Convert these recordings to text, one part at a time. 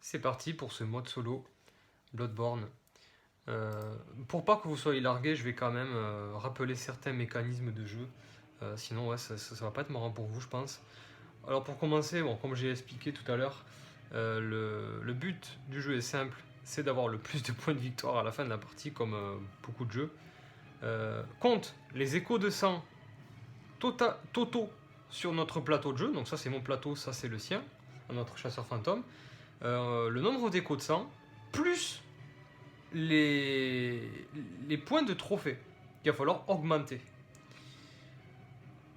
C'est parti pour ce mode solo Bloodborne. Pour pas que vous soyez largués, je vais quand même rappeler certains mécanismes de jeu. Sinon, ouais, ça va pas être marrant pour vous, je pense. Alors pour commencer, bon, comme j'ai expliqué tout à l'heure, le but du jeu est simple, c'est d'avoir le plus de points de victoire à la fin de la partie, comme beaucoup de jeux. Compte les échos de sang totaux sur notre plateau de jeu, donc ça c'est mon plateau, ça c'est le sien, notre chasseur fantôme. Le nombre d'échos de sang, plus les points de trophée qu'il va falloir augmenter.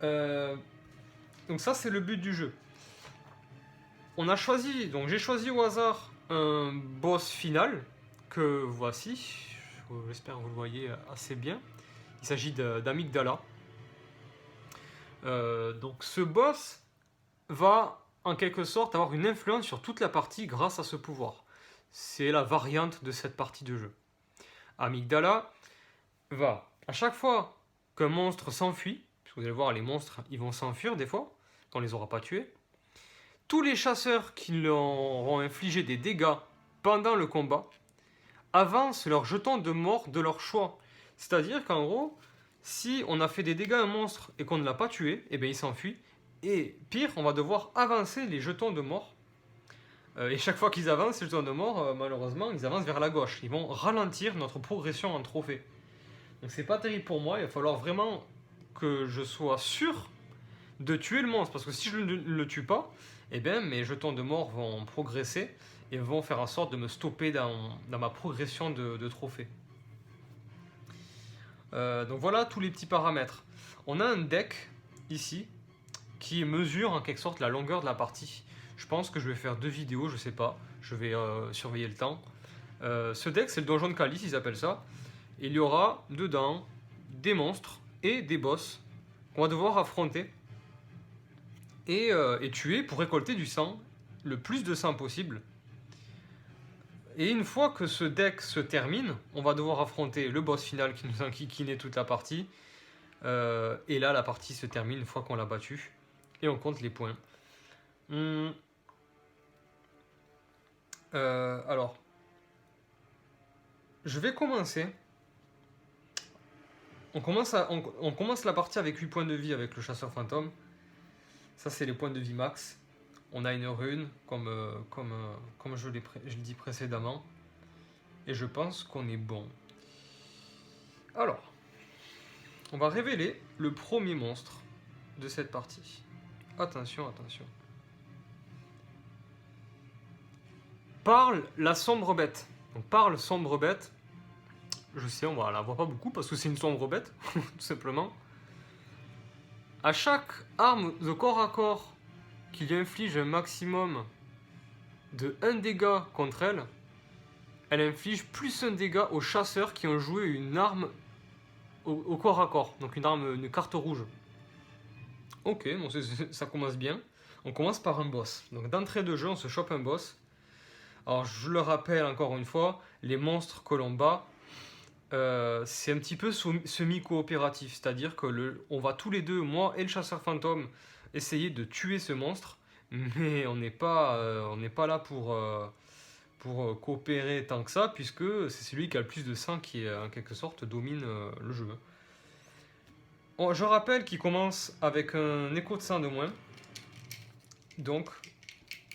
Donc ça c'est le but du jeu. On a choisi, donc j'ai choisi au hasard un boss final que voici. J'espère que vous le voyez assez bien. Il s'agit d'Amygdala. Donc ce boss va en quelque sorte avoir une influence sur toute la partie grâce à ce pouvoir. C'est la variante de cette partie de jeu. Amygdala va, à chaque fois qu'un monstre s'enfuit, parce que vous allez voir, les monstres, ils vont s'enfuir des fois, quand on les aura pas tués, tous les chasseurs qui leur auront infligé des dégâts pendant le combat avancent leur jeton de mort de leur choix. C'est-à-dire qu'en gros, si on a fait des dégâts à un monstre et qu'on ne l'a pas tué, eh bien il s'enfuit. Et pire, on va devoir avancer les jetons de mort. Et chaque fois qu'ils avancent, les jetons de mort, malheureusement, ils avancent vers la gauche. Ils vont ralentir notre progression en trophée. Donc c'est pas terrible pour moi, il va falloir vraiment que je sois sûr de tuer le monstre. Parce que si je ne le tue pas, eh bien mes jetons de mort vont progresser et vont faire en sorte de me stopper dans ma progression de trophée. Donc voilà tous les petits paramètres. On a un deck ici qui mesure en quelque sorte la longueur de la partie. Je pense que je vais faire 2 vidéos, je sais pas. Je vais surveiller le temps. Ce deck, c'est le donjon de Calice, ils appellent ça. Il y aura dedans des monstres et des boss qu'on va devoir affronter et tuer pour récolter du sang, le plus de sang possible. Et une fois que ce deck se termine, on va devoir affronter le boss final qui nous enquiquine toute la partie. Et là, la partie se termine une fois qu'on l'a battu. Et on compte les points. Alors, je vais commencer. On commence la partie avec 8 points de vie avec le chasseur fantôme. Ça, c'est les points de vie max. On a une rune, comme je l'ai dit précédemment. Et je pense qu'on est bon. Alors, on va révéler le premier monstre de cette partie. Attention, attention. Parle la sombre bête. Donc parle sombre bête. Je sais, on la voit pas beaucoup parce que c'est une sombre bête, tout simplement. À chaque arme de corps à corps qui lui inflige un maximum de 1 dégât contre elle, elle inflige plus 1 dégât aux chasseurs qui ont joué une arme au corps à corps. Donc une carte rouge. Ok, bon, ça commence bien. On commence par un boss. Donc d'entrée de jeu, on se chope un boss. Alors je le rappelle encore une fois, les monstres que l'on bat, c'est un petit peu semi-coopératif. C'est-à-dire que on va tous les deux, moi et le chasseur fantôme, essayer de tuer ce monstre. Mais on n'est pas là pour coopérer tant que ça, puisque c'est celui qui a le plus de sang qui, en quelque sorte, domine le jeu. Je rappelle qu'il commence avec un écho de sang de moins. Donc,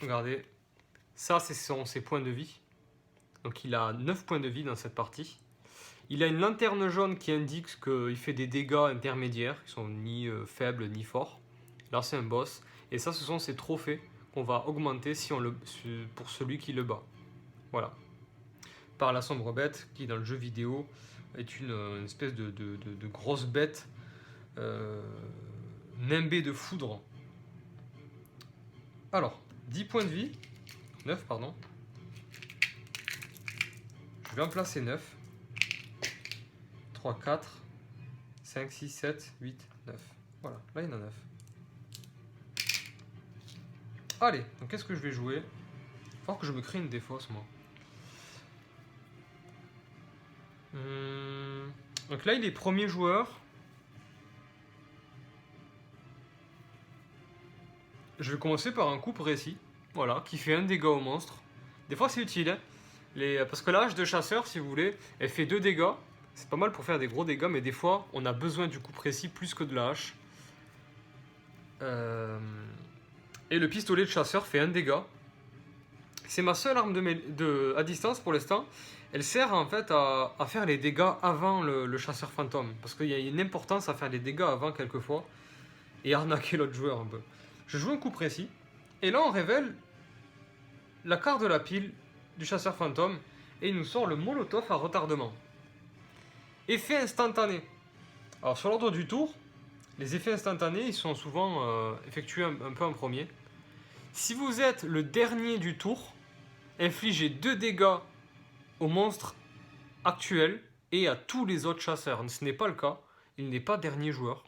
regardez, ça ce sont ses points de vie. Donc il a 9 points de vie dans cette partie. Il a une lanterne jaune qui indique qu'il fait des dégâts intermédiaires, qui sont ni faibles ni forts. Là c'est un boss. Et ça ce sont ses trophées qu'on va augmenter pour celui qui le bat. Voilà. Par la sombre bête, qui dans le jeu vidéo est une espèce de grosse bête nimbée de foudre. Alors, 10 points de vie. 9, pardon. Je vais en placer 9. 3, 4, 5, 6, 7, 8, 9. Voilà, là il y en a 9. Allez, donc qu'est-ce que je vais jouer? Il va falloir que je me crée une défausse, moi. Donc là, il est premier joueur. Je vais commencer par un coup précis. Voilà, qui fait 1 dégât au monstre. Des fois c'est utile, hein. Parce que la hache de chasseur, si vous voulez, elle fait 2 dégâts. C'est pas mal pour faire des gros dégâts, mais des fois on a besoin du coup précis plus que de la hache. Et le pistolet de chasseur fait 1 dégât. C'est ma seule arme à distance pour l'instant. Elle sert en fait à faire les dégâts avant le chasseur fantôme. Parce qu'il y a une importance à faire les dégâts avant quelquefois. Et arnaquer l'autre joueur un peu. Je joue un coup précis. Et là on révèle la carte de la pile du chasseur fantôme. Et il nous sort le molotov à retardement. Effet instantané. Alors sur l'ordre du tour, les effets instantanés ils sont souvent effectués un peu en premier. Si vous êtes le dernier du tour, infligez 2 dégâts au monstre actuel et à tous les autres chasseurs. Ce n'est pas le cas, il n'est pas dernier joueur.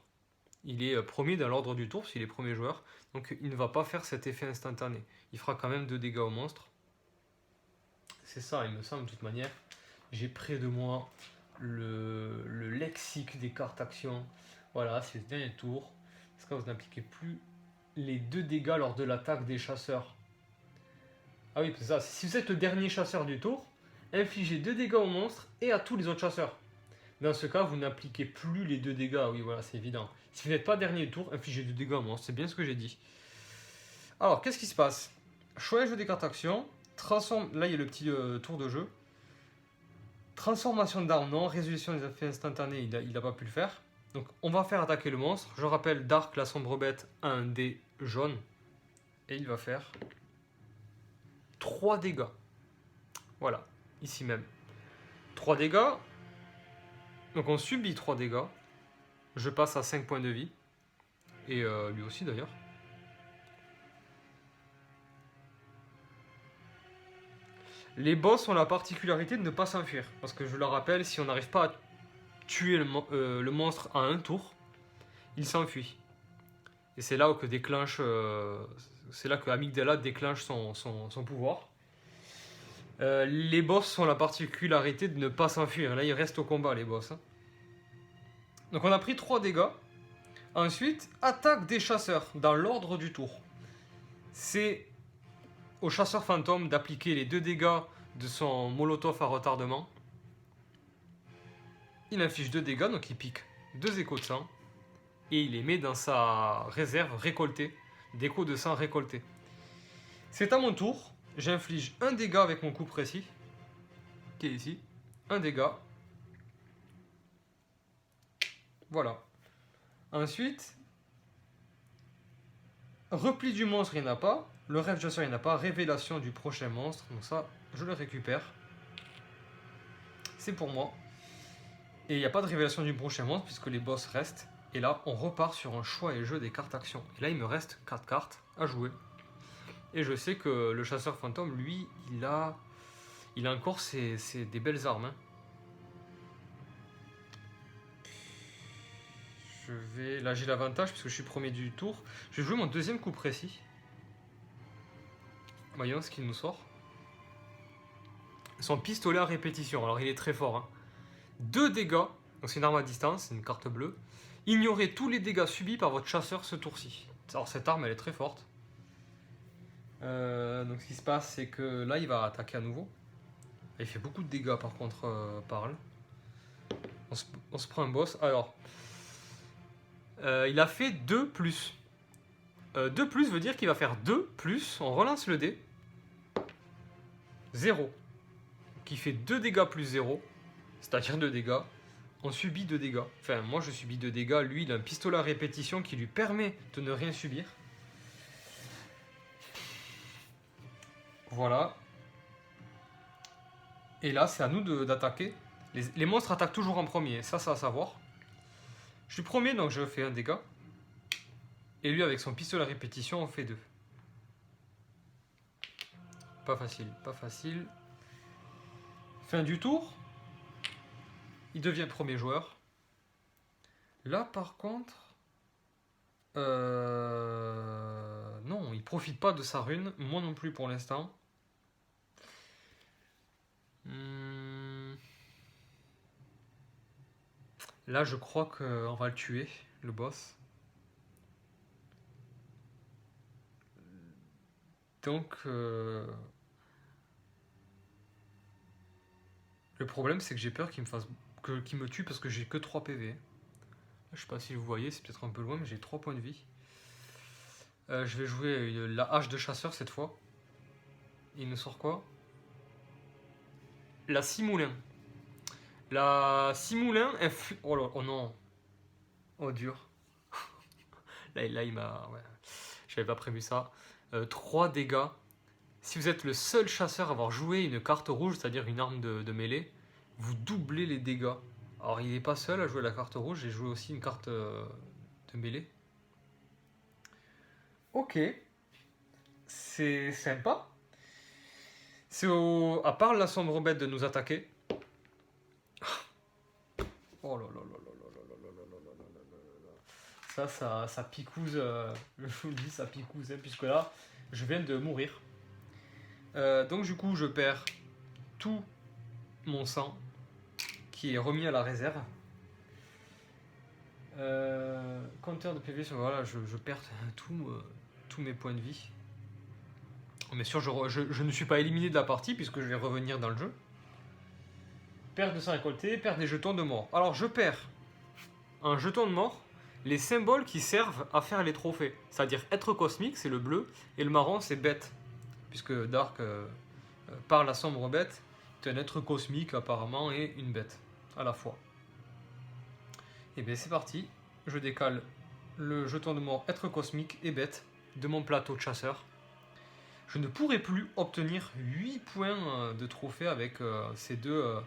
Il est premier dans l'ordre du tour s'il est premier joueur, donc il ne va pas faire cet effet instantané. Il fera quand même 2 dégâts au monstre. C'est ça, il me semble, de toute manière. J'ai près de moi le lexique des cartes actions. Voilà, c'est le dernier tour. Parce que vous n'appliquez plus les 2 dégâts lors de l'attaque des chasseurs. Ah oui, c'est ça. Si vous êtes le dernier chasseur du tour, infligez 2 dégâts au monstre et à tous les autres chasseurs. Dans ce cas, vous n'appliquez plus les 2 dégâts. Oui, voilà, c'est évident. Si vous n'êtes pas dernier du tour, infligez 2 dégâts au monstre. C'est bien ce que j'ai dit. Alors, qu'est-ce qui se passe? Choix et jeu des cartes actions. Là, il y a le petit tour de jeu. Transformation d'arme, non. Résolution des effets instantanés, il n'a pas pu le faire. Donc, on va faire attaquer le monstre. Je rappelle, Dark, la sombre bête, a un dé jaune. Et il va faire 3 dégâts. Voilà, ici même. 3 dégâts. Donc, on subit 3 dégâts. Je passe à 5 points de vie. Et lui aussi, d'ailleurs. Les boss ont la particularité de ne pas s'enfuir. Parce que je le rappelle, si on n'arrive pas à tuer le monstre à un tour, il s'enfuit. Et c'est là que déclenche, c'est là que Amygdala déclenche son pouvoir. Les boss ont la particularité de ne pas s'enfuir. Là, ils restent au combat, les boss. Hein. Donc on a pris 3 dégâts. Ensuite, attaque des chasseurs dans l'ordre du tour. C'est au chasseur fantôme d'appliquer les 2 dégâts de son molotov à retardement. Il inflige 2 dégâts, donc il pique 2 échos de sang. Et il les met dans sa réserve récoltée, d'échos de sang récoltés. C'est à mon tour. J'inflige 1 dégât avec mon coup précis, qui est ici. 1 dégât. Voilà. Ensuite, repli du monstre, il n'y en a pas. Le rêve de chasseur, il n'y en a pas. Révélation du prochain monstre. Donc ça, je le récupère. C'est pour moi. Et il n'y a pas de révélation du prochain monstre, puisque les boss restent. Et là, on repart sur un choix et jeu des cartes actions. Et là, il me reste 4 cartes à jouer. Et je sais que le chasseur fantôme, lui, il a encore des belles armes. Hein. Là, j'ai l'avantage parce que je suis premier du tour. Je vais jouer mon deuxième coup précis. Voyons ce qu'il nous sort. Son pistolet à répétition. Alors, il est très fort. Hein. 2 dégâts. Donc, c'est une arme à distance. C'est une carte bleue. Ignorez tous les dégâts subis par votre chasseur ce tour-ci. Alors, cette arme, elle est très forte. Donc, ce qui se passe, c'est que là, il va attaquer à nouveau. Il fait beaucoup de dégâts, par contre, Parle. On se prend un boss. Alors... il a fait 2 plus. 2 plus veut dire qu'il va faire 2 plus. On relance le dé. 0. Qui fait 2 dégâts plus 0. C'est-à-dire 2 dégâts. On subit 2 dégâts. Enfin, moi je subis 2 dégâts. Lui, il a un pistolet à répétition qui lui permet de ne rien subir. Voilà. Et là, c'est à nous d'attaquer. Les monstres attaquent toujours en premier. Ça, à savoir. Je suis premier, donc je fais 1 dégât. Et lui, avec son pistolet à répétition, on fait 2. Pas facile, pas facile. Fin du tour. Il devient premier joueur. Là, par contre... non, il profite pas de sa rune. Moi non plus pour l'instant. Là, je crois qu'on va le tuer, le boss. Donc, Le problème, c'est que j'ai peur qu'il me fasse... qu'il me tue parce que j'ai que 3 PV. Je sais pas si vous voyez, c'est peut-être un peu loin, mais j'ai 3 points de vie. Je vais jouer la hache de chasseur cette fois. Il nous sort quoi? La scie moulin. La scie moulin, oh, là, oh non. Oh dur. Là il m'a... Ouais. J'avais pas prévu ça. 3 dégâts. Si vous êtes le seul chasseur à avoir joué une carte rouge, c'est-à-dire une arme de mêlée, vous doublez les dégâts. Alors il n'est pas seul à jouer la carte rouge, j'ai joué aussi une carte de mêlée. Ok. C'est sympa. À part la sombre bête de nous attaquer. Oh là là là là là là là là là là là là. Ça picouse, je vous le dis, ça picouse, hein, puisque là, je viens de mourir. Donc du coup, je perds tout mon sang qui est remis à la réserve. Compteur de PV, voilà, je perds tous mes points de vie. Bien sûr, je ne suis pas éliminé de la partie puisque je vais revenir dans le jeu. Perte de sang récolté, perte des jetons de mort. Alors je perds un jeton de mort, les symboles qui servent à faire les trophées. C'est-à-dire être cosmique, c'est le bleu, et le marron, c'est bête. Puisque Dark, par la sombre bête, est un être cosmique apparemment et une bête à la fois. Et bien c'est parti, je décale le jeton de mort être cosmique et bête de mon plateau de chasseur. Je ne pourrai plus obtenir 8 points de trophée avec ces deux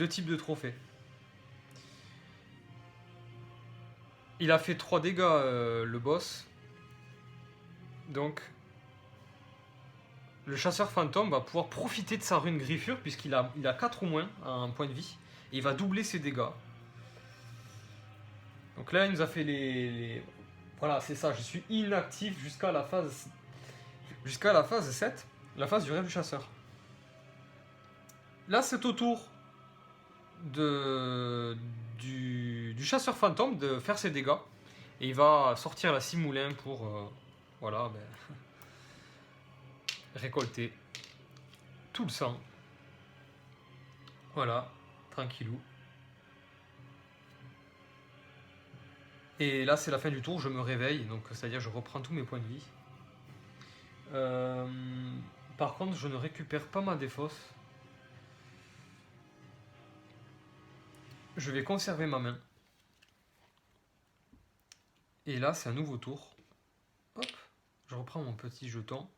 types de trophées. Il a fait 3 dégâts le boss. Donc le chasseur fantôme va pouvoir profiter de sa rune griffure puisqu'il a 4 ou moins en point de vie. Et il va doubler ses dégâts. Donc là il nous a fait les... Voilà, c'est ça, je suis inactif jusqu'à la phase 7, la phase du rêve du chasseur. Là c'est au tour du chasseur fantôme de faire ses dégâts. Et il va sortir la scie moulin pour voilà, récolter tout le sang. Voilà, tranquillou. Et là c'est la fin du tour, je me réveille, donc c'est-à-dire je reprends tous mes points de vie. Par contre je ne récupère pas ma défausse. Je vais conserver ma main. Et là c'est un nouveau tour. Hop, je reprends mon petit jeton.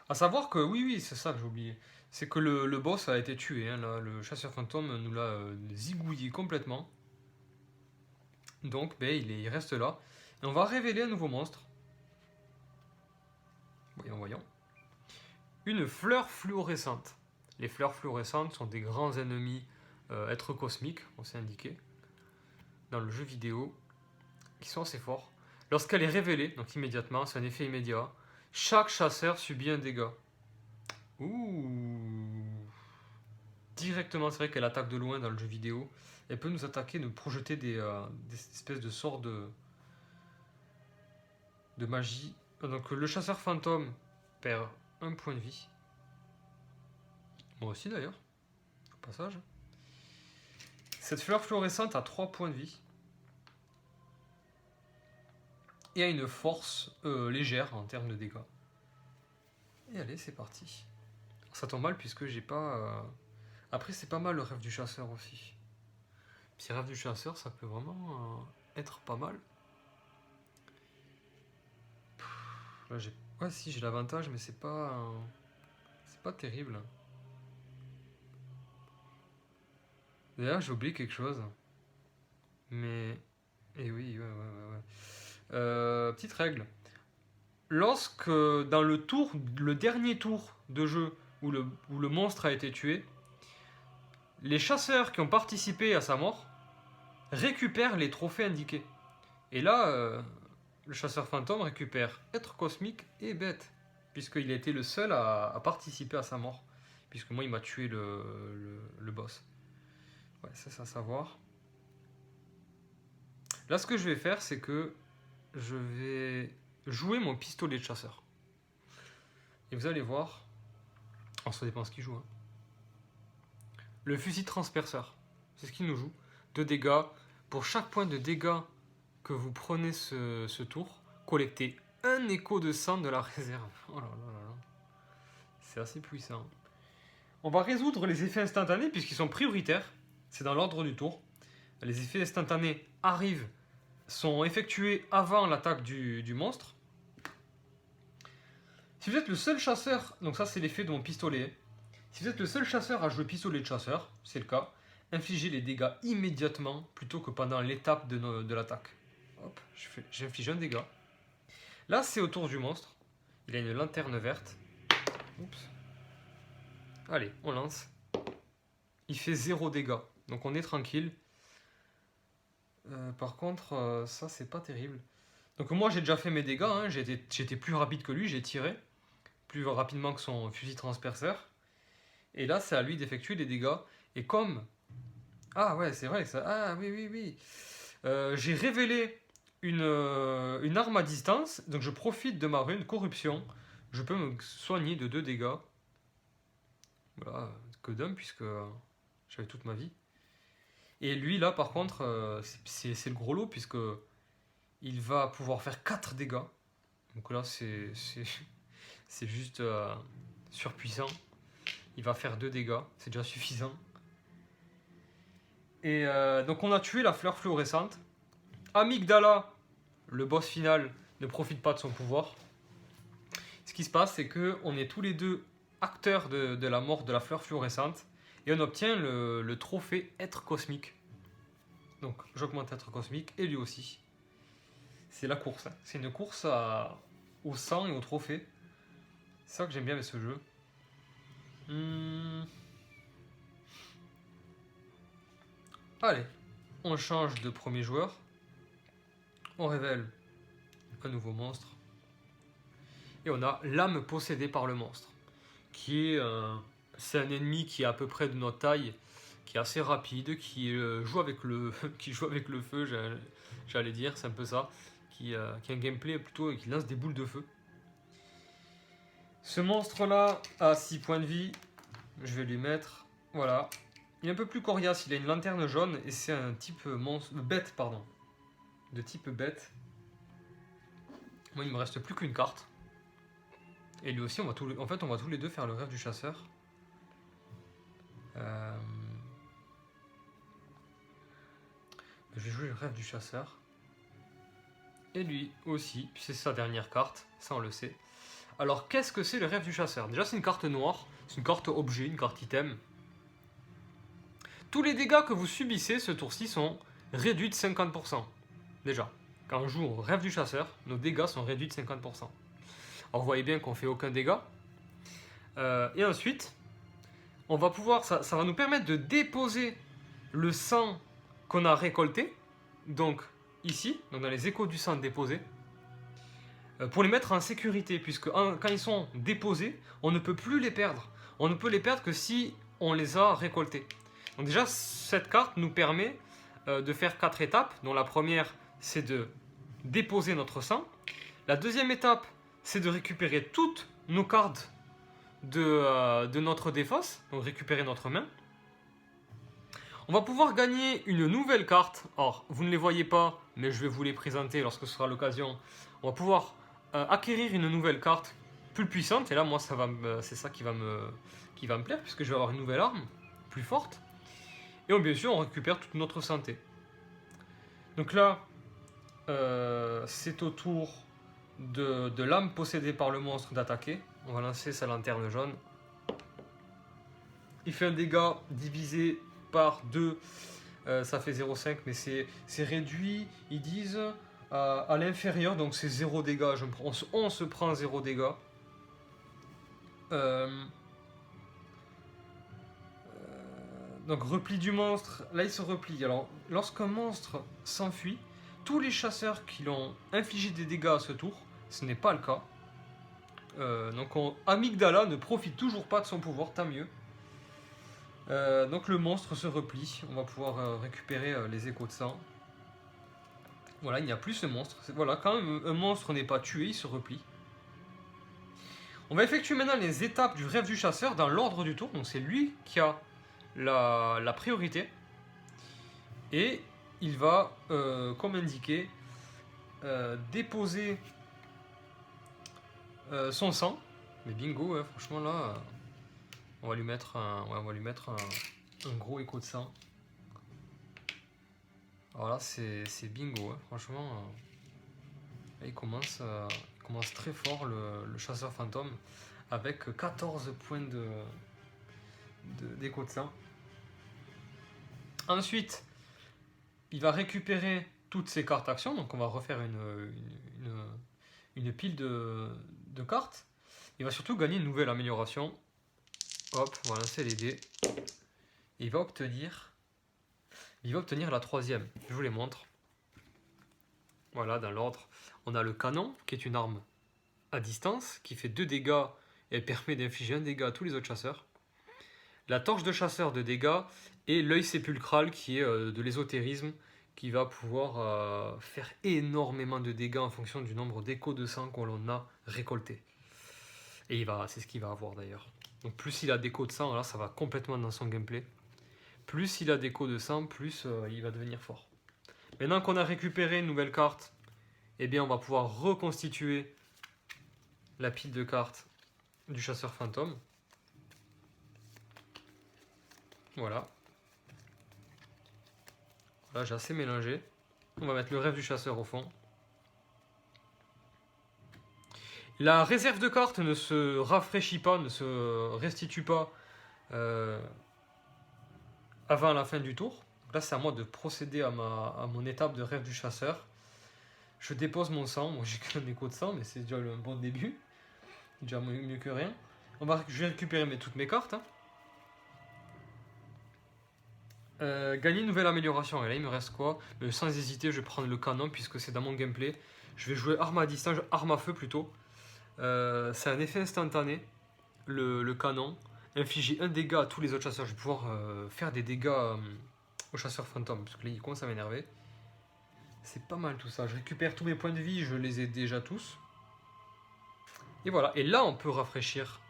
A savoir que, oui, c'est ça que j'ai oublié. C'est que le boss a été tué. Hein, là, le chasseur fantôme nous l'a zigouillé complètement. Donc, il reste là. Et on va révéler un nouveau monstre. Voyons. Une fleur fluorescente. Les fleurs fluorescentes sont des grands ennemis êtres cosmiques, on s'est indiqué, dans le jeu vidéo, qui sont assez forts. Lorsqu'elle est révélée, donc immédiatement, c'est un effet immédiat, chaque chasseur subit un dégât. Ouh. Directement, c'est vrai qu'elle attaque de loin dans le jeu vidéo. Elle peut nous attaquer, nous projeter des espèces de sorts de magie. Donc le chasseur fantôme perd un point de vie. Moi aussi d'ailleurs, au passage. Cette fleur fluorescente a 3 points de vie. Et a une force légère en termes de dégâts. Et allez, c'est parti. Ça tombe mal puisque j'ai pas... Après, c'est pas mal le rêve du chasseur aussi. Puis rêve du chasseur, ça peut vraiment être pas mal. Là, ouais, si, j'ai l'avantage, mais c'est pas terrible. D'ailleurs, j'ai oublié quelque chose. Mais... Eh oui, ouais. Petite règle. Lorsque, dans le dernier tour de jeu où le monstre a été tué, les chasseurs qui ont participé à sa mort récupèrent les trophées indiqués. Et là, le chasseur fantôme récupère être cosmique et bête, puisqu'il a été le seul à participer à sa mort. Puisque moi, il m'a tué le boss. Ouais, ça, c'est à savoir. Là, ce que je vais faire, c'est que je vais jouer mon pistolet de chasseur. Et vous allez voir... Alors, ça dépend ce qu'il joue. Hein. le fusil transperceur. C'est ce qu'il nous joue. 2 dégâts. Pour chaque point de dégâts que vous prenez ce tour, collectez un écho de sang de la réserve. Oh là là là là. C'est assez puissant. On va résoudre les effets instantanés puisqu'ils sont prioritaires. C'est dans l'ordre du tour. Les effets instantanés arrivent, sont effectués avant l'attaque du monstre. Si vous êtes le seul chasseur, donc ça c'est l'effet de mon pistolet. Si vous êtes le seul chasseur à jouer pistolet de chasseur, c'est le cas, infligez les dégâts immédiatement plutôt que pendant l'étape de l'attaque. Hop, j'inflige un dégât. Là c'est au tour du monstre. Il a une lanterne verte. Oups. Allez, on lance. Il fait 0 dégâts. Donc on est tranquille. Par contre, ça c'est pas terrible. Donc moi j'ai déjà fait mes dégâts. Hein. J'étais plus rapide que lui, j'ai tiré. Plus rapidement que son fusil transperceur. Et là c'est à lui d'effectuer les dégâts. Et comme... Ah ouais, c'est vrai que ça... Ah oui, oui, oui. J'ai révélé une arme à distance. Donc je profite de ma rune corruption. Je peux me soigner de 2 dégâts. Voilà, que d'un puisque j'avais toute ma vie. Et lui là par contre, c'est le gros lot puisque il va pouvoir faire 4 dégâts. Donc là c'est juste surpuissant. Il va faire 2 dégâts, c'est déjà suffisant. Et donc on a tué la fleur fluorescente. Amygdala, le boss final, ne profite pas de son pouvoir. Ce qui se passe c'est que on est tous les deux acteur de la mort de la fleur fluorescente et on obtient le trophée être cosmique. Donc j'augmente être cosmique et lui aussi. C'est la course. Hein. C'est une course au sang et au trophée. C'est ça que j'aime bien avec ce jeu. Allez, on change de premier joueur. On révèle un nouveau monstre. Et on a l'âme possédée par le monstre. C'est un ennemi qui est à peu près de notre taille, qui est assez rapide, qui joue avec le feu, j'allais dire, c'est un peu ça, qui a un gameplay plutôt qui lance des boules de feu. Ce monstre là a 6 points de vie, je vais lui mettre, voilà. Il est un peu plus coriace, il a une lanterne jaune et c'est un type bête, pardon, de type bête. Moi il me reste plus qu'une carte. Et lui aussi, on va tous les deux faire le rêve du chasseur. Je vais jouer le rêve du chasseur. Et lui aussi, puis c'est sa dernière carte, ça on le sait. Alors qu'est-ce que c'est le rêve du chasseur? Déjà c'est une carte noire, c'est une carte objet, une carte item. Tous les dégâts que vous subissez ce tour-ci sont réduits de 50%. Déjà, quand on joue au rêve du chasseur, nos dégâts sont réduits de 50%. Alors vous voyez bien qu'on fait aucun dégât. Et ensuite, on va pouvoir, ça va nous permettre de déposer le sang qu'on a récolté. Donc ici, donc dans les échos du sang déposés. Pour les mettre en sécurité. Puisque quand ils sont déposés, on ne peut plus les perdre. On ne peut les perdre que si on les a récoltés. Donc déjà, cette carte nous permet de faire 4 étapes. Donc la première, c'est de déposer notre sang. La deuxième étape, c'est de récupérer toutes nos cartes de notre défausse, donc récupérer notre main. On va pouvoir gagner une nouvelle carte. Alors, vous ne les voyez pas, mais je vais vous les présenter lorsque ce sera l'occasion. On va pouvoir acquérir une nouvelle carte plus puissante. Et là, moi, c'est ça qui va me plaire, puisque je vais avoir une nouvelle arme plus forte. Et bien sûr, on récupère toute notre santé. Donc là, c'est au tour de l'âme possédée par le monstre d'attaquer. On va lancer sa lanterne jaune. Il fait un dégât divisé par 2. Ça fait 0,5, mais c'est réduit, ils disent, à l'inférieur. Donc c'est 0 dégâts. On se prend 0 dégâts. Donc repli du monstre. Là il se replie. Alors lorsqu'un monstre s'enfuit, tous les chasseurs qui l'ont infligé des dégâts à ce tour, ce n'est pas le cas. Donc Amygdala ne profite toujours pas de son pouvoir, tant mieux. Donc le monstre se replie, on va pouvoir récupérer les échos de sang. Voilà, il n'y a plus ce monstre. Voilà, quand un monstre n'est pas tué, il se replie. On va effectuer maintenant les étapes du rêve du chasseur dans l'ordre du tour. Donc c'est lui qui a la priorité. Et il va, comme indiqué, déposer son sang. Mais bingo, hein, franchement là, on va lui mettre un gros écho de sang. Alors là, c'est bingo, hein, franchement. Il commence très fort le chasseur fantôme avec 14 points d'écho de sang. Ensuite, il va récupérer toutes ses cartes actions, donc on va refaire une pile de cartes. Il va surtout gagner une nouvelle amélioration. Hop, on va lancer les dés. Et il va obtenir la troisième. Je vous les montre. Voilà, dans l'ordre. On a le canon, qui est une arme à distance, qui fait 2 dégâts et elle permet d'infliger 1 dégât à tous les autres chasseurs. La torche de chasseur de dégâts et l'œil sépulcral, qui est de l'ésotérisme, qui va pouvoir faire énormément de dégâts en fonction du nombre d'échos de sang qu'on a récolté. Et c'est ce qu'il va avoir d'ailleurs. Donc plus il a d'échos de sang, là ça va complètement dans son gameplay. Plus il a d'échos de sang, plus il va devenir fort. Maintenant qu'on a récupéré une nouvelle carte, eh bien on va pouvoir reconstituer la pile de cartes du chasseur fantôme. Voilà. Là j'ai assez mélangé. On va mettre le rêve du chasseur au fond. La réserve de cartes ne se rafraîchit pas, ne se restitue pas avant la fin du tour. Donc là, c'est à moi de procéder à mon étape de rêve du chasseur. Je dépose mon sang. Moi, j'ai qu'un écho de sang, mais c'est déjà un bon début. Déjà mieux que rien. Je vais récupérer toutes mes cartes. Gagner une nouvelle amélioration. Et là, il me reste quoi? Sans hésiter, je vais prendre le canon puisque c'est dans mon gameplay. Je vais jouer arme à distance, arme à feu plutôt. C'est un effet instantané, le canon. Infliger 1 dégât à tous les autres chasseurs. Je vais pouvoir faire des dégâts aux chasseurs fantômes, parce que là il commence à m'énerver. C'est pas mal tout ça. Je récupère tous mes points de vie, je les ai déjà tous. Et voilà. Et là on peut rafraîchir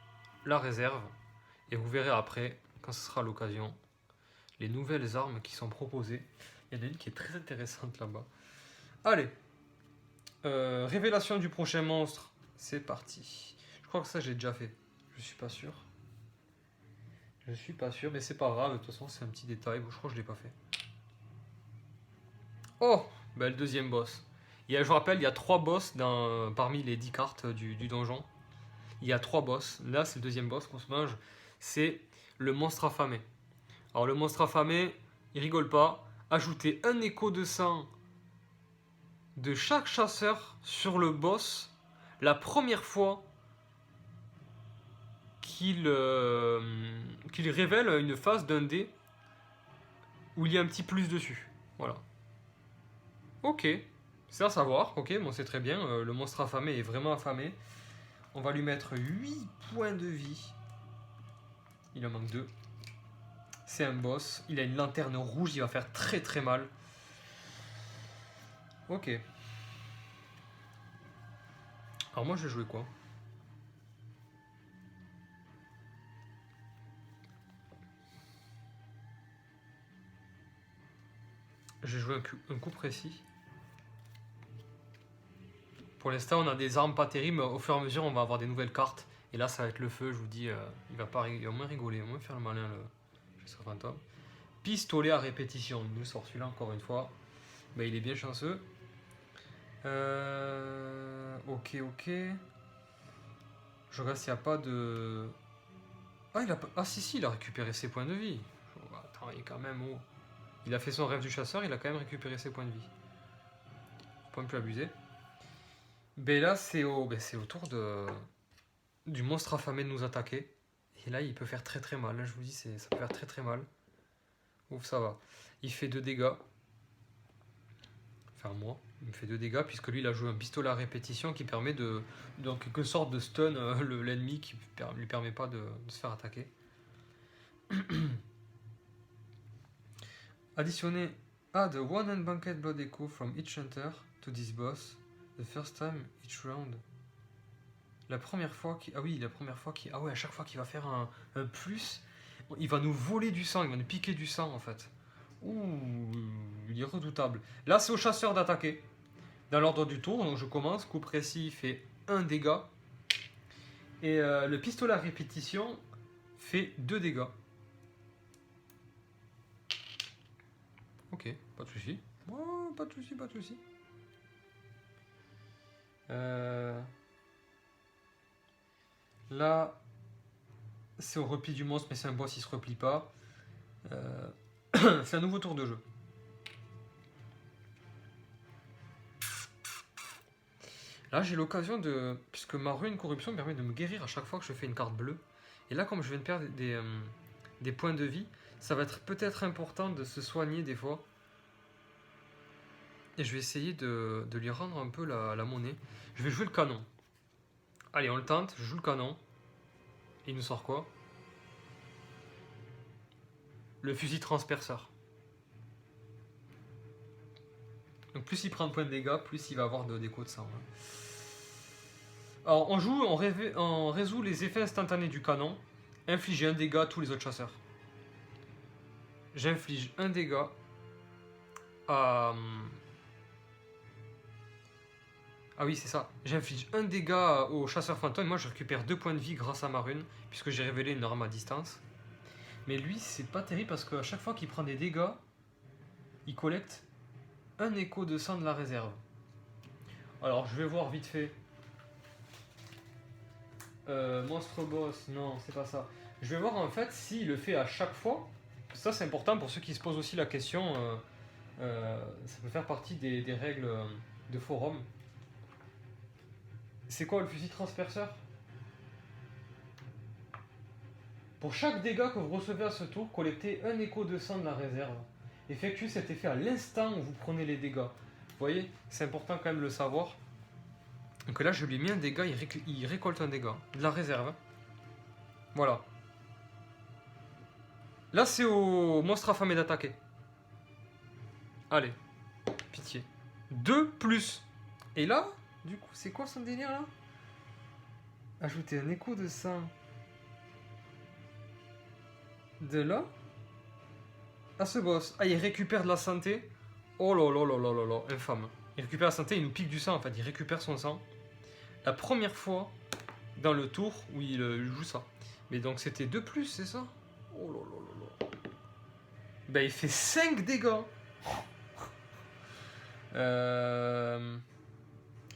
la réserve. Et vous verrez après, quand ce sera l'occasion, les nouvelles armes qui sont proposées. Il y en a une qui est très intéressante là-bas. Allez. Révélation du prochain monstre. C'est parti. Je crois que ça j'ai déjà fait. Je suis pas sûr. Mais c'est pas grave. De toute façon, c'est un petit détail. Je crois que je l'ai pas fait. Oh, le deuxième boss. Je vous rappelle, il y a 3 boss parmi les 10 cartes du donjon. Il y a 3 boss. Là, c'est le deuxième boss qu'on se mange. C'est le monstre affamé. Alors, le monstre affamé, il rigole pas. Ajouter 1 écho de sang de chaque chasseur sur le boss la première fois qu'il révèle une phase d'un dé où il y a un petit plus dessus. Voilà. Ok, c'est à savoir. Ok, bon c'est très bien. Le monstre affamé est vraiment affamé. On va lui mettre 8 points de vie. Il en manque 2. C'est un boss. Il a une lanterne rouge. Il va faire très très mal. Ok. Alors moi je vais jouer quoi? J'ai joué un coup précis. Pour l'instant, on a des armes pas terribles. Au fur et à mesure, on va avoir des nouvelles cartes. Et là, ça va être le feu. Je vous dis, il va au moins rigoler, au moins faire le malin, le chasseur fantôme. Pistolet à répétition. Il nous sort celui-là encore une fois. Il est bien chanceux. Ok. Je regarde s'il n'y a pas de... si, il a récupéré ses points de vie. Attends, il est quand même haut. Il a fait son rêve du chasseur, il a quand même récupéré ses points de vie. Faut pas me plus abuser. Là, c'est au tour du monstre affamé de nous attaquer. Et là, il peut faire très très mal. Là, je vous dis, ça peut faire très très mal. Ouf, ça va. Il fait 2 dégâts. Enfin, moi, il me fait 2 dégâts, puisque lui, il a joué un pistolet à répétition qui permet de... en quelque sorte de stun l'ennemi, qui lui permet pas de se faire attaquer. Additionner add 1 banquet blood echo from each hunter to this boss the first time each round. La première fois à chaque fois qu'il va faire un plus, Il va nous voler du sang, il va nous piquer du sang en fait. Ouh, il est redoutable. Là, c'est au chasseur d'attaquer. Dans l'ordre du tour, donc je commence. Coup précis fait 1 dégât. Et le pistolet à répétition fait 2 dégâts. Ok, pas de soucis. Oh, pas de soucis, pas de soucis. Là, c'est au repli du monstre, mais c'est un boss, il se replie pas. C'est un nouveau tour de jeu. Là, j'ai l'occasion de... Puisque ma rune corruption me permet de me guérir à chaque fois que je fais une carte bleue. Et là, comme je viens de perdre des points de vie, ça va être peut-être important de se soigner des fois. Et je vais essayer de lui rendre un peu la monnaie. Je vais jouer le canon. Allez, on le tente, je joue le canon. Et il nous sort quoi? Le fusil transperceur. Donc plus il prend de points de dégâts, plus il va avoir de déco de sang. Alors on résout les effets instantanés du canon. Infliger un dégât à tous les autres chasseurs. J'inflige un dégât à... Ah oui, c'est ça. J'inflige un dégât au chasseur fantôme. Moi, je récupère 2 points de vie grâce à ma rune, puisque j'ai révélé une arme à distance. Mais lui, c'est pas terrible parce qu'à chaque fois qu'il prend des dégâts, il collecte un écho de sang de la réserve. Alors, je vais voir vite fait. Monstre boss, non, c'est pas ça. Je vais voir en fait s'il le fait à chaque fois. Ça, c'est important pour ceux qui se posent aussi la question. Ça peut faire partie des règles de forum. C'est quoi le fusil transperceur? Pour chaque dégât que vous recevez à ce tour, collectez un écho de sang de la réserve. Effectuez cet effet à l'instant où vous prenez les dégâts. Vous voyez, c'est important quand même de le savoir. Donc là, je lui ai mis un dégât, il récolte un dégât. De la réserve. Voilà. Là, c'est au monstre affamé d'attaquer. Allez, pitié. 2 plus. Et là, du coup, c'est quoi son délire là? Ajouter un écho de sang. De là à ce boss. Ah, il récupère de la santé. Oh là là là là là là, infâme. Il récupère la santé, il nous pique du sang en fait, il récupère son sang. La première fois dans le tour où il joue ça. Mais donc c'était 2 plus, c'est ça? Oh là là là là. Ben il fait 5 dégâts.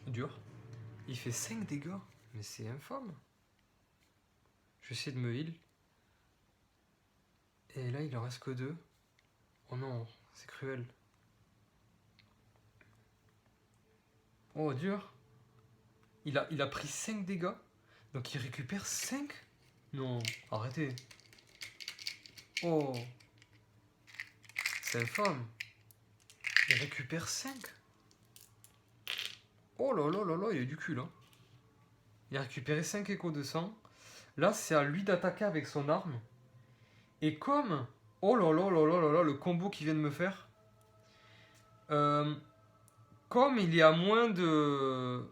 Dur. Il fait 5 dégâts. Mais c'est infâme. Je vais essayer de me heal. Et là il en reste que 2. Oh non, c'est cruel. Oh dur. Il a pris 5 dégâts. Donc il récupère 5. Non, arrêtez. Oh. C'est infâme. Il récupère 5. Oh là là là là, il a du cul là. Il a récupéré 5 échos de sang. Là, c'est à lui d'attaquer avec son arme. Et comme... Oh là là là là là là, le combo qu'il vient de me faire. Comme il est à moins de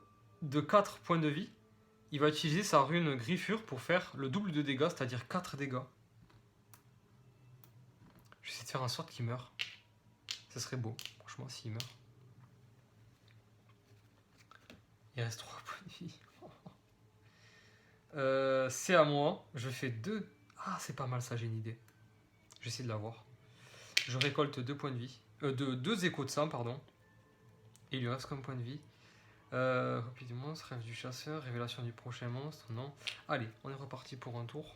4 points de vie, il va utiliser sa rune griffure pour faire le double de dégâts, c'est-à-dire 4 dégâts. Je vais essayer de faire en sorte qu'il meure. Ce serait beau, franchement, s'il meurt. Il reste 3 points de vie. C'est à moi. Je fais 2. Ah, c'est pas mal ça, j'ai une idée. Je vais essayer de l'avoir. Je récolte 2 points de vie. 2 échos de sang, pardon. Et il lui reste qu'un point de vie. Copie du monstre, rêve du chasseur, révélation du prochain monstre. Non. Allez, on est reparti pour un tour.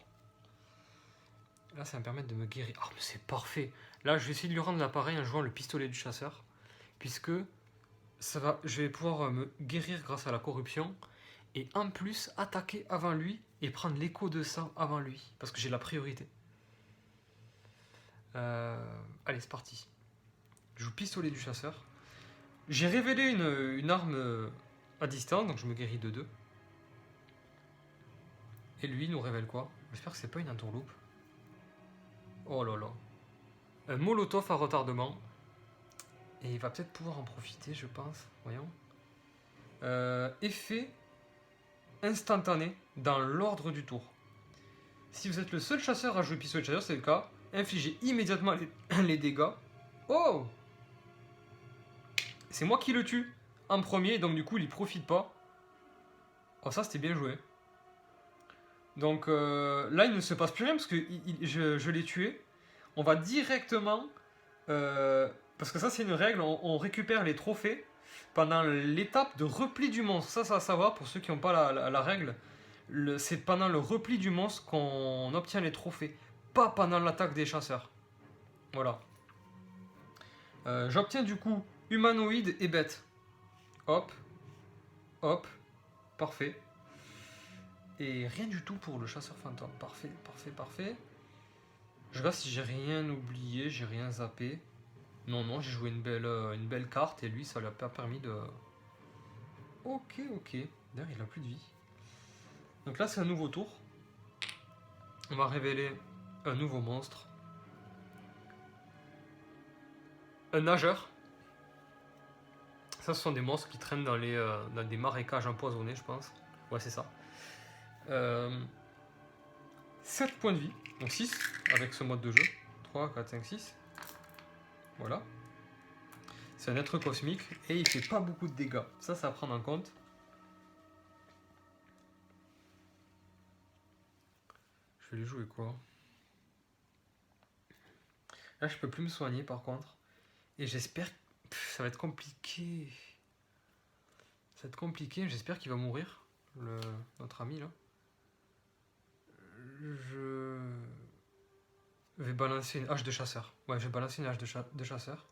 Là, ça va me permettre de me guérir. Ah, mais c'est parfait. Là, je vais essayer de lui rendre l'appareil en jouant le pistolet du chasseur. Puisque je vais pouvoir me guérir grâce à la corruption. Et en plus, attaquer avant lui et prendre l'écho de sang avant lui. Parce que j'ai la priorité. Allez, c'est parti. Je joue pistolet du chasseur. J'ai révélé une arme à distance, donc je me guéris de 2. Et lui nous révèle quoi? J'espère que c'est pas une entourloupe. Oh là là. Un molotov à retardement. Et il va peut-être pouvoir en profiter, je pense. Voyons. Effet instantané dans l'ordre du tour. Si vous êtes le seul chasseur à jouer pistolet de chasseur, c'est le cas. Infligez immédiatement les dégâts. Oh! C'est moi qui le tue en premier, donc du coup il profite pas. Oh, ça c'était bien joué. Donc là il ne se passe plus rien parce que je l'ai tué. On va directement... parce que ça c'est une règle, on récupère les trophées pendant l'étape de repli du monstre. Ça va savoir pour ceux qui n'ont pas la règle. C'est pendant le repli du monstre qu'on obtient les trophées, pas pendant l'attaque des chasseurs. Voilà. J'obtiens du coup humanoïde et bête. Hop, hop, parfait. Et rien du tout pour le chasseur fantôme. Parfait, parfait, parfait. Je regarde si j'ai rien oublié, j'ai rien zappé. Non, non, j'ai joué une belle carte et lui, ça lui a pas permis de... Ok, ok. D'ailleurs, il a plus de vie. Donc là, c'est un nouveau tour. On va révéler un nouveau monstre. Un nageur. Ça, ce sont des monstres qui traînent dans des marécages empoisonnés, je pense. Ouais, c'est ça. 7 points de vie. Donc 6 avec ce mode de jeu. 3, 4, 5, 6. Voilà. C'est un être cosmique et il fait pas beaucoup de dégâts. Ça à prendre en compte. Je vais lui jouer quoi? Là, je peux plus me soigner par contre. Et j'espère... Ça va être compliqué. Ça va être compliqué. J'espère qu'il va mourir. Notre ami là. Je vais balancer une hache de chasseur. Ouais, je vais balancer une hache de chasseur.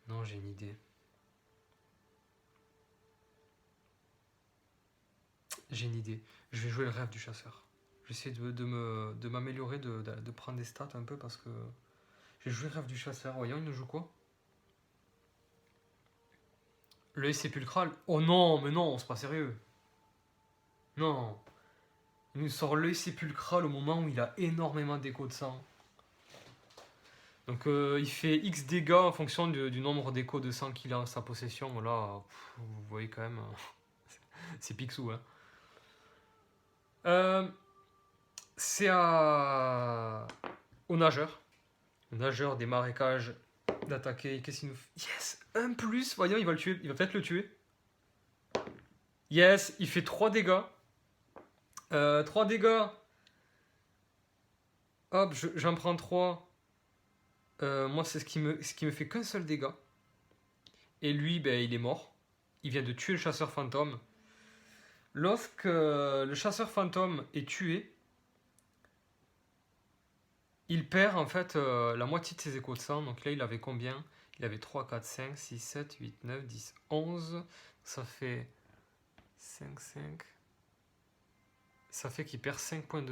Non, j'ai une idée. J'ai une idée. Je vais jouer le rêve du chasseur. J'essaie de m'améliorer, de prendre des stats un peu parce que... J'ai joué le rêve du chasseur. Voyons, il nous joue quoi? L'œil sépulcral. Oh non, mais non, c'est pas sérieux. Non. Il nous sort l'œil sépulcral au moment où il a énormément d'échos de sang. Donc il fait X dégâts en fonction du nombre d'échos de sang qu'il a en sa possession. Voilà, vous voyez quand même, c'est Picsou. Hein. C'est au nageur. Le nageur des marécages d'attaquer. Qu'est-ce qu'il nous fait? Yes, un plus. Voyons, il va le tuer. Il va peut-être le tuer. Yes, il fait 3 dégâts. 3 dégâts. Hop, j'en prends 3. Moi, c'est ce qui me fait qu'un seul dégât. Et lui, ben, il est mort. Il vient de tuer le chasseur fantôme. Lorsque le chasseur fantôme est tué, il perd en fait la moitié de ses échos de sang. Donc là, il avait combien? Il avait 3, 4, 5, 6, 7, 8, 9, 10, 11. Ça fait 5, 5. Ça fait qu'il perd 5 points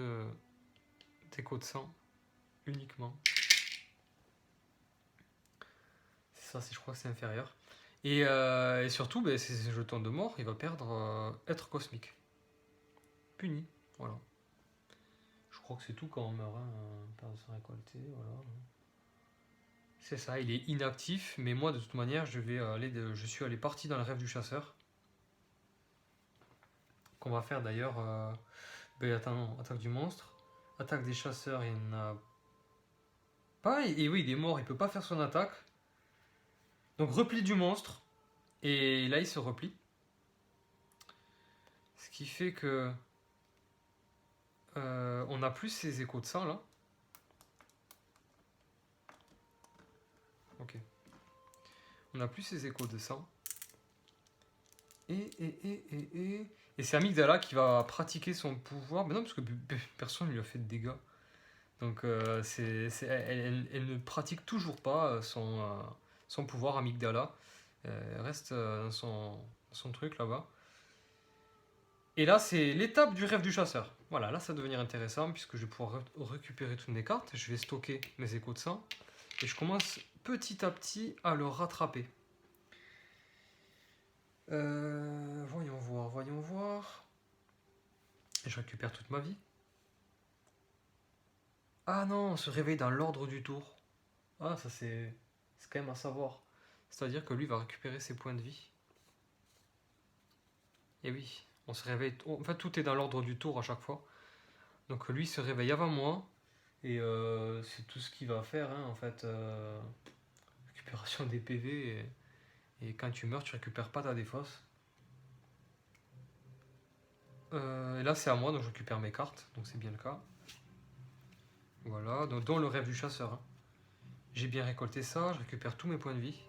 d'échos de sang uniquement. C'est ça, je crois que c'est inférieur. Et surtout, ben, ces jetons de mort, il va perdre être cosmique. Puni, voilà. Je crois que c'est tout quand on meurt, hein, perd sa récoltée, voilà. C'est ça, il est inactif, mais moi de toute manière, je suis allé parti dans le rêve du chasseur. Qu'on va faire d'ailleurs. Ben attends, attaque du monstre. Attaque des chasseurs, il n'y en a pas. Et oui, il est mort, il peut pas faire son attaque. Donc repli du monstre. Et là, il se replie. Ce qui fait que... on n'a plus ces échos de sang, là. Ok. On n'a plus ces échos de sang. Et c'est Amygdala qui va pratiquer son pouvoir. Mais non, parce que personne ne lui a fait de dégâts. Donc elle ne pratique toujours pas son pouvoir Amygdala. Elle reste dans son truc là-bas. Et là, c'est l'étape du rêve du chasseur. Voilà, là, ça va devenir intéressant puisque je vais pouvoir récupérer toutes mes cartes. Je vais stocker mes échos de sang. Et je commence petit à petit à le rattraper. Voyons voir. Et je récupère toute ma vie. Ah non, on se réveille dans l'ordre du tour. Ah, ça c'est quand même à savoir. C'est-à-dire que lui va récupérer ses points de vie. Et oui, On se réveille, en fait tout est dans l'ordre du tour à chaque fois. Donc lui se réveille avant moi. Et c'est tout ce qu'il va faire, hein, en fait. Récupération des PV. Et quand tu meurs, tu récupères pas ta défausse. Et là c'est à moi, donc je récupère mes cartes. Donc c'est bien le cas. Voilà, donc, dont le rêve du chasseur. Hein. J'ai bien récolté ça, je récupère tous mes points de vie.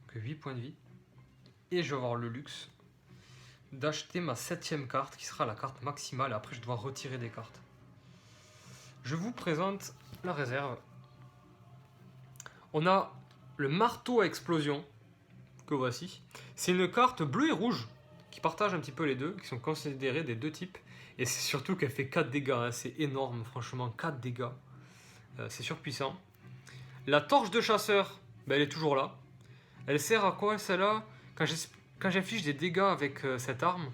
Donc 8 points de vie. Et je vais avoir le luxe d'acheter ma 7ème carte, qui sera la carte maximale. Après, je dois retirer des cartes. Je vous présente la réserve. On a le marteau à explosion, que voici. C'est une carte bleue et rouge, qui partage un petit peu les deux, qui sont considérées des deux types. Et c'est surtout qu'elle fait 4 dégâts, hein. C'est énorme, franchement, 4 dégâts. C'est surpuissant. La torche de chasseur, ben, elle est toujours là. Elle sert à quoi celle-là? Quand j'affiche des dégâts avec cette arme,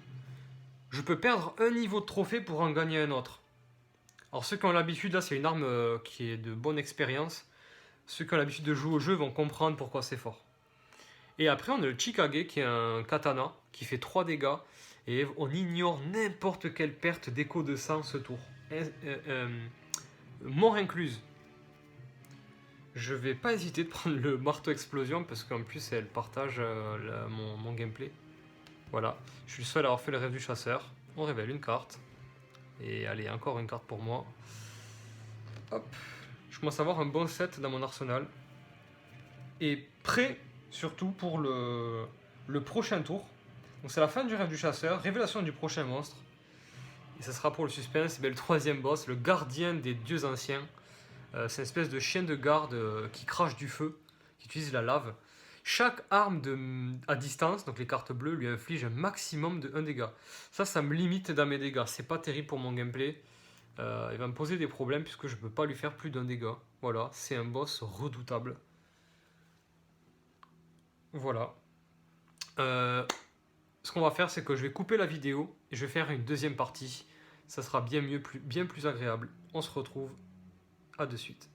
je peux perdre un niveau de trophée pour en gagner un autre. Alors ceux qui ont l'habitude, là c'est une arme qui est de bonne expérience. Ceux qui ont l'habitude de jouer au jeu vont comprendre pourquoi c'est fort. Et après on a le Chikage qui est un katana qui fait 3 dégâts. Et on ignore n'importe quelle perte d'écho de sang ce tour. Mort incluse. Je vais pas hésiter de prendre le marteau explosion parce qu'en plus elle partage mon gameplay. Voilà, je suis le seul à avoir fait le rêve du chasseur. On révèle une carte. Et allez, encore une carte pour moi. Hop, je commence à avoir un bon set dans mon arsenal. Et prêt surtout pour le prochain tour. Donc c'est la fin du rêve du chasseur, révélation du prochain monstre. Et ça sera pour le suspense, le 3e boss, le gardien des dieux anciens. C'est une espèce de chien de garde qui crache du feu, qui utilise la lave. Chaque arme à distance, donc les cartes bleues, lui inflige un maximum de 1 dégât. Ça me limite dans mes dégâts. C'est pas terrible pour mon gameplay. Il va me poser des problèmes puisque je peux pas lui faire plus d'1 dégât. Voilà, c'est un boss redoutable. Voilà. Ce qu'on va faire, c'est que je vais couper la vidéo et je vais faire une deuxième partie. Ça sera bien mieux, bien plus agréable. On se retrouve. À de suite.